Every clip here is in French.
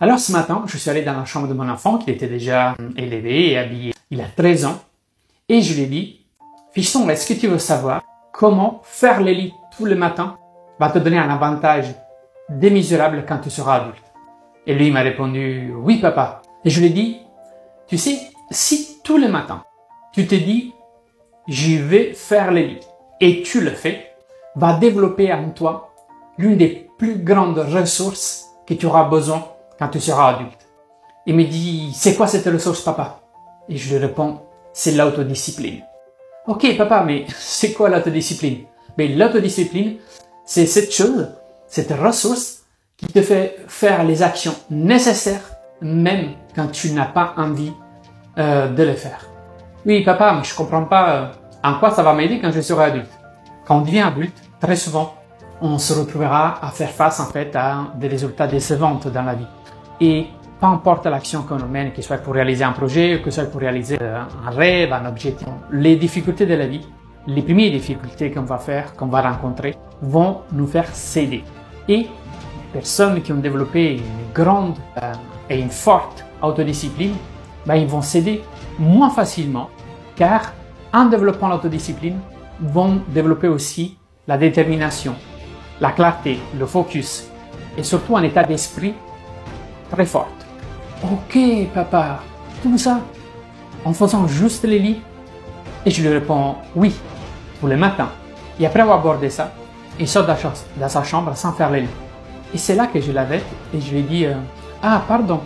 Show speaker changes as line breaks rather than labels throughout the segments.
Alors ce matin, je suis allé dans la chambre de mon enfant qui était déjà élevé et habillé. Il a 13 ans. Et je lui ai dit, fiston, est-ce que tu veux savoir comment faire les lits tous les matins va te donner un avantage démesurable quand tu seras adulte? Et lui, il m'a répondu, oui papa. Et je lui ai dit, tu sais, si tous les matins, tu te dis, je vais faire les lits, et tu le fais, va développer en toi l'une des plus grandes ressources que tu auras besoin quand tu seras adulte. Il me dit, c'est quoi cette ressource, papa? Et je lui réponds, c'est l'autodiscipline. Ok, papa, mais c'est quoi l'autodiscipline? Mais l'autodiscipline, c'est cette chose, cette ressource qui te fait faire les actions nécessaires même quand tu n'as pas envie de les faire. Oui, papa, mais je comprends pas en quoi ça va m'aider quand je serai adulte. Quand on devient adulte, très souvent, on se retrouvera à faire face en fait à des résultats décevants dans la vie. Et peu importe l'action qu'on mène, que ce soit pour réaliser un projet, que ce soit pour réaliser un rêve, un objectif, les difficultés de la vie, les premières difficultés qu'on va rencontrer, vont nous faire céder. Et les personnes qui ont développé une grande et une forte autodiscipline, ils vont céder moins facilement, car en développant l'autodiscipline, vont développer aussi la détermination, la clarté, le focus et surtout un état d'esprit très fort. Ok papa, tout ça en faisant juste les lits? Et je lui réponds oui, tous les matins. Et après avoir abordé ça, il sort de sa chambre sans faire les lits. Et c'est là que je l'avais et je lui ai dit ah pardon,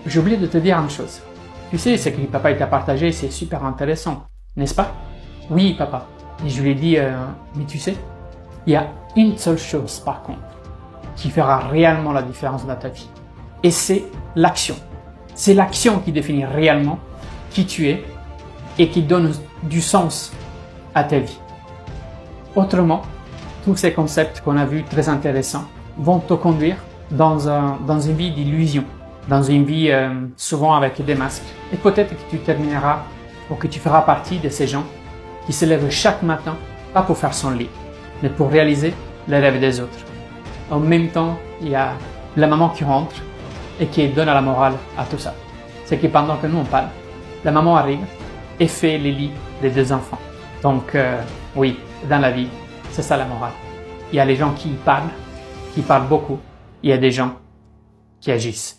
j'ai oublié de te dire une chose. Tu sais, ce que papa t'a partagé, c'est super intéressant, n'est-ce pas? Oui papa. Et je lui ai dit mais tu sais, il y a une seule chose par contre qui fera réellement la différence dans ta vie. Et c'est l'action. C'est l'action qui définit réellement qui tu es et qui donne du sens à ta vie. Autrement, tous ces concepts qu'on a vus très intéressants vont te conduire dans une vie d'illusion, dans une vie souvent avec des masques. Et peut-être que tu termineras ou que tu feras partie de ces gens qui se lèvent chaque matin, pas pour faire son lit, mais pour réaliser les rêves des autres. En même temps, il y a la maman qui rentre et qui donne la morale à tout ça. C'est que pendant que nous on parle, la maman arrive et fait les lits des deux enfants. Donc oui, dans la vie, c'est ça la morale. Il y a les gens qui parlent beaucoup, il y a des gens qui agissent.